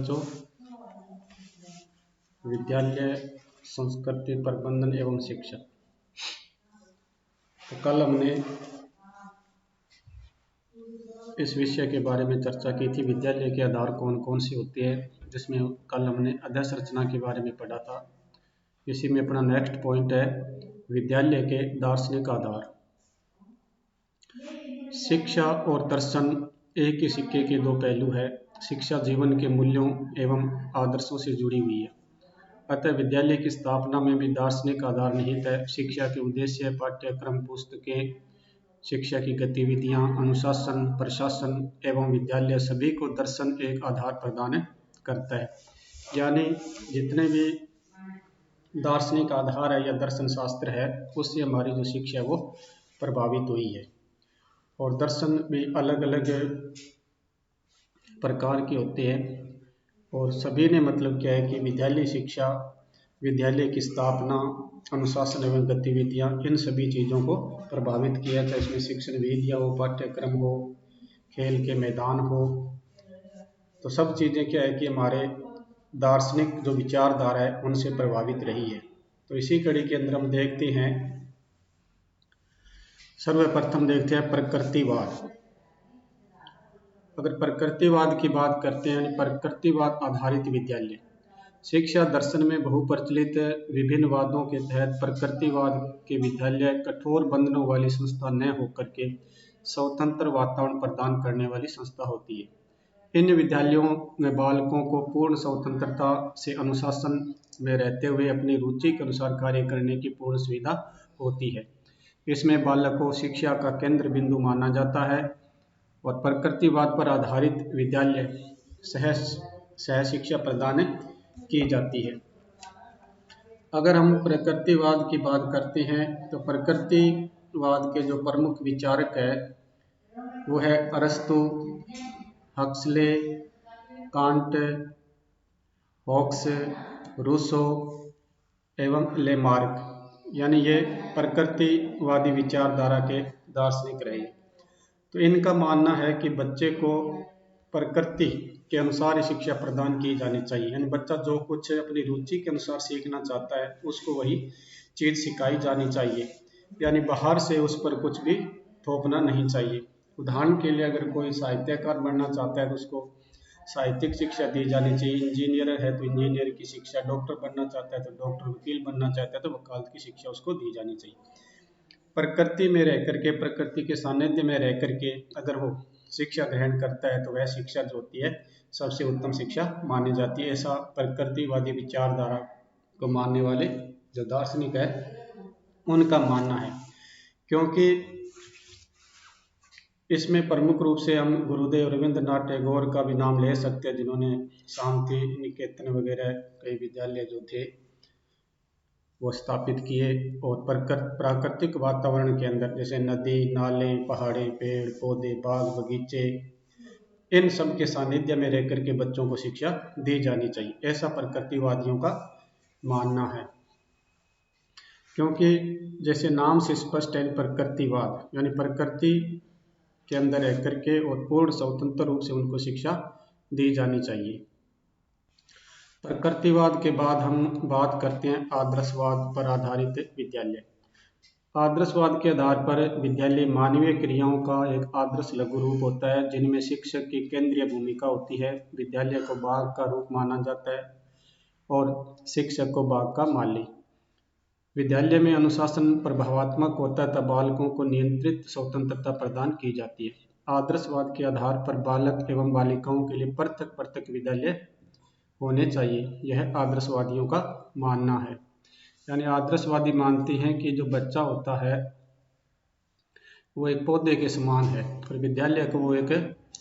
जो विद्यालय संस्कृति प्रबंधन एवं शिक्षा। तो कल हमने इस विषय के बारे में चर्चा की थी, विद्यालय के आधार कौन कौन से होते हैं, जिसमें कल हमने अधोसंरचना के बारे में पढ़ा था। इसी में अपना नेक्स्ट पॉइंट है विद्यालय के दार्शनिक आधार। शिक्षा और दर्शन एक ही सिक्के के दो पहलू है। शिक्षा जीवन के मूल्यों एवं आदर्शों से जुड़ी हुई है, अतः विद्यालय की स्थापना में भी दार्शनिक आधार निहित है। शिक्षा के उद्देश्य, पाठ्यक्रम, पुस्तकें, शिक्षा की गतिविधियां, अनुशासन, प्रशासन एवं विद्यालय सभी को दर्शन एक आधार प्रदान करता है। यानी जितने भी दार्शनिक आधार है या दर्शन शास्त्र है, उससे हमारी जो शिक्षा है वो प्रभावित हुई है। और दर्शन भी अलग अलग प्रकार के होते हैं और सभी ने मतलब क्या है कि विद्यालय शिक्षा, विद्यालय की स्थापना, अनुशासन एवं गतिविधियां, इन सभी चीज़ों को प्रभावित किया। चाहे इसमें शिक्षण विधियाँ हो, पाठ्यक्रम हो, खेल के मैदान हो, तो सब चीज़ें क्या है कि हमारे दार्शनिक जो विचारधारा है उनसे प्रभावित रही है। तो इसी कड़ी के अंदर हम देखते हैं, सर्वप्रथम देखते हैं प्रकृतिवाद। अगर प्रकृतिवाद की बात करते हैं, यानी प्रकृतिवाद आधारित विद्यालय। शिक्षा दर्शन में बहुप्रचलित विभिन्न वादों के तहत प्रकृतिवाद के विद्यालय कठोर बंधनों वाली संस्था न होकर के स्वतंत्र वातावरण प्रदान करने वाली संस्था होती है। इन विद्यालयों में बालकों को पूर्ण स्वतंत्रता से अनुशासन में रहते हुए अपनी रुचि के अनुसार कार्य करने की पूर्ण सुविधा होती है। इसमें बालक को शिक्षा का केंद्र बिंदु माना जाता है और प्रकृतिवाद पर आधारित विद्यालय सह शिक्षा प्रदान की जाती है। अगर हम प्रकृतिवाद की बात करते हैं तो प्रकृतिवाद के जो प्रमुख विचारक है वो है अरस्तु, हक्सले, कांट, हॉक्स, रूसो एवं लेमार्क, यानी ये प्रकृतिवादी विचारधारा के दार्शनिक रहे। तो इनका मानना है कि बच्चे को प्रकृति के अनुसार ही शिक्षा प्रदान की जानी चाहिए। यानी बच्चा जो कुछ अपनी रुचि के अनुसार सीखना चाहता है उसको वही चीज़ सिखाई जानी चाहिए, यानी बाहर से उस पर कुछ भी थोपना नहीं चाहिए। उदाहरण के लिए अगर कोई साहित्यकार बनना चाहता है तो उसको साहित्यिक शिक्षा दी जानी चाहिए, इंजीनियर है तो इंजीनियर की शिक्षा, डॉक्टर बनना चाहता है तो डॉक्टर, वकील बनना चाहता है तो वकालत की शिक्षा उसको दी जानी चाहिए। प्रकृति में रह करके, प्रकृति के सानिध्य में रह करके अगर वो शिक्षा ग्रहण करता है तो वह शिक्षा जो होती है सबसे उत्तम शिक्षा मानी जाती है। ऐसा प्रकृतिवादी विचारधारा को मानने वाले जो दार्शनिक है उनका मानना है, क्योंकि इसमें प्रमुख रूप से हम गुरुदेव रविंद्रनाथ टैगोर का भी नाम ले सकते हैं, जिन्होंने शांति निकेतन वगैरह कई विद्यालय जो थे वो स्थापित किए। और प्राकृतिक वातावरण के अंदर जैसे नदी, नाले, पहाड़े, पेड़ पौधे, बाग बगीचे, इन सब के सानिध्य में रह करके बच्चों को शिक्षा दी जानी चाहिए, ऐसा प्रकृतिवादियों का मानना है। क्योंकि जैसे नाम से स्पष्ट है, प्रकृतिवाद यानी प्रकृति के अंदर रह करके और पूर्ण स्वतंत्र रूप से उनको शिक्षा दी जानी चाहिए। प्रकृतिवाद के बाद हम बात करते हैं आदर्शवाद पर आधारित विद्यालय। आदर्शवाद के आधार पर विद्यालय मानवीय क्रियाओं का एक आदर्श लघु रूप होता है, जिनमें शिक्षक की केंद्रीय भूमिका होती है। विद्यालय को बाग का रूप माना जाता है और शिक्षक को बाग का माली। विद्यालय में अनुशासन प्रभावात्मक होता है तब बालकों को नियंत्रित स्वतंत्रता प्रदान की जाती है। आदर्शवाद के आधार पर बालक एवं बालिकाओं के लिए पृथक पृथक विद्यालय होने चाहिए, यह आदर्शवादियों का मानना है। यानी आदर्शवादी मानते हैं कि जो बच्चा होता है वो एक पौधे के समान है और विद्यालय को वो एक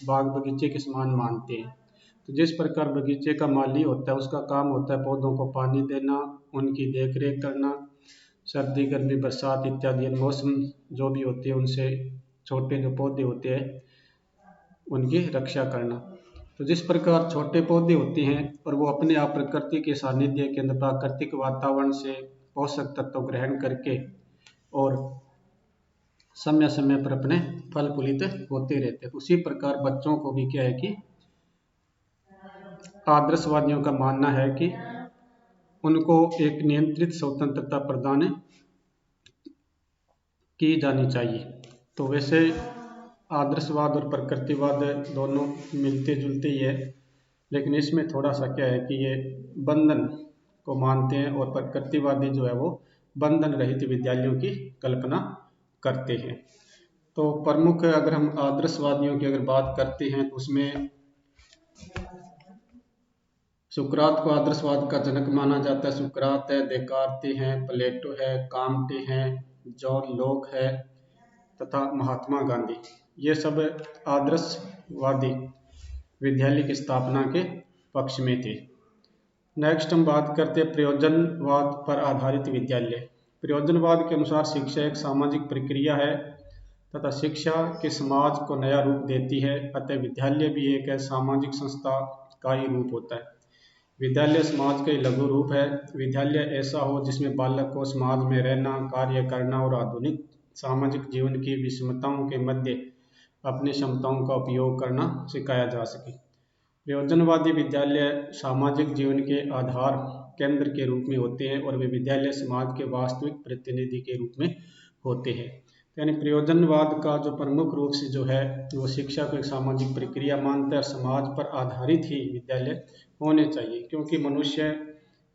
बाग बगीचे के समान मानते हैं। तो जिस प्रकार बगीचे का माली होता है उसका काम होता है पौधों को पानी देना, उनकी देखरेख करना, सर्दी गर्मी बरसात इत्यादि मौसम जो भी होते हैं उनसे छोटे जो पौधे होते हैं उनकी रक्षा करना। तो जिस प्रकार छोटे पौधे होते हैं और वो अपने आप प्रकृति के सानिध्य के अंदर प्राकृतिक वातावरण से पोषक तत्व ग्रहण करके और समय समय पर अपने फल फूलित होते रहते हैं, उसी प्रकार बच्चों को भी क्या है कि आदर्शवादियों का मानना है कि उनको एक नियंत्रित स्वतंत्रता प्रदान की जानी चाहिए। तो वैसे आदर्शवाद और प्रकृतिवाद दोनों मिलते जुलते ही है, लेकिन इसमें थोड़ा सा क्या है कि ये बंधन को मानते हैं और प्रकृतिवादी जो है वो बंधन रहित विद्यालयों की कल्पना करते हैं। तो प्रमुख अगर हम आदर्शवादियों की अगर बात करते हैं तो उसमें सुकरात को आदर्शवाद का जनक माना जाता है। सुकरात है, देकार्ते हैं, प्लेटो है, कांटे हैं, जॉन लॉक है तथा महात्मा गांधी, ये सब आदर्शवादी विद्यालय की स्थापना के पक्ष में थे। नेक्स्ट हम बात करते हैं प्रयोजनवाद पर आधारित विद्यालय। प्रयोजनवाद के अनुसार शिक्षा एक सामाजिक प्रक्रिया है तथा शिक्षा के समाज को नया रूप देती है, अतः विद्यालय भी एक सामाजिक संस्था का ही रूप होता है। विद्यालय समाज का ही लघु रूप है। विद्यालय ऐसा हो जिसमें बालक को समाज में रहना, कार्य करना और आधुनिक सामाजिक जीवन की विषमताओं के मध्य अपनी क्षमताओं का उपयोग करना सिखाया जा सके। प्रयोजनवादी विद्यालय सामाजिक जीवन के आधार केंद्र के रूप में होते हैं और वे विद्यालय समाज के वास्तविक प्रतिनिधि के रूप में होते हैं। यानी प्रयोजनवाद का जो प्रमुख रूप से जो है वो शिक्षा को एक सामाजिक प्रक्रिया मानता है और समाज पर आधारित ही विद्यालय होने चाहिए, क्योंकि मनुष्य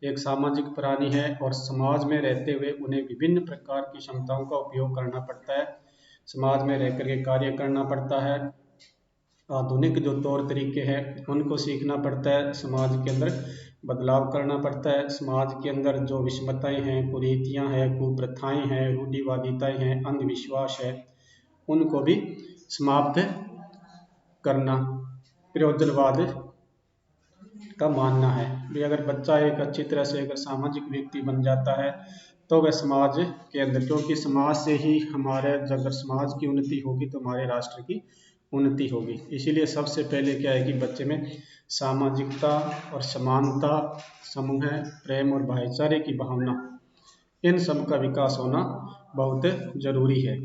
एक सामाजिक प्राणी है और समाज में रहते हुए उन्हें विभिन्न प्रकार की क्षमताओं का उपयोग करना पड़ता है। समाज में रहकर के कार्य करना पड़ता है, आधुनिक जो तौर तरीके हैं उनको सीखना पड़ता है, समाज के अंदर बदलाव करना पड़ता है, समाज के अंदर जो विषमताएं हैं, कुरीतियां हैं, कुप्रथाएं हैं, रूढ़िवादिताएं हैं, अंधविश्वास है, उनको भी समाप्त करना प्रयोजनवाद का मानना है। भी अगर बच्चा एक अच्छी तरह से अगर सामाजिक व्यक्ति बन जाता है तो वह समाज के अंदर, क्योंकि समाज से ही हमारे अगर समाज की उन्नति होगी तो हमारे राष्ट्र की उन्नति होगी। इसीलिए सबसे पहले क्या है कि बच्चे में सामाजिकता और समानता, समूह, प्रेम और भाईचारे की भावना, इन सब का विकास होना बहुत जरूरी है।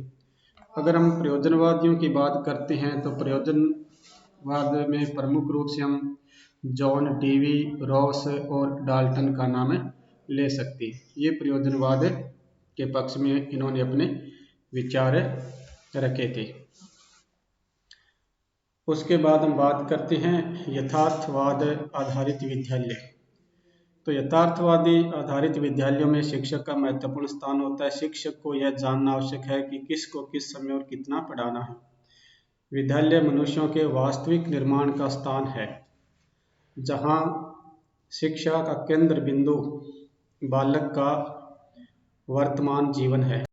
अगर हम प्रयोजनवादियों की बात करते हैं तो प्रयोजनवाद में प्रमुख रूप से हम जॉन डीवी, रॉस और डाल्टन का नाम ले सकते हैं। ये प्रयोजनवाद के पक्ष में इन्होंने अपने विचार रखे थे। उसके बाद हम बात करते हैं यथार्थवाद आधारित विद्यालय। तो यथार्थवादी आधारित विद्यालयों में शिक्षक का महत्वपूर्ण स्थान होता है। शिक्षक को यह जानना आवश्यक है कि किसको किस समय और कितना पढ़ाना है। विद्यालय मनुष्यों के वास्तविक निर्माण का स्थान है, जहाँ शिक्षा का केंद्र बिंदु बालक का वर्तमान जीवन है।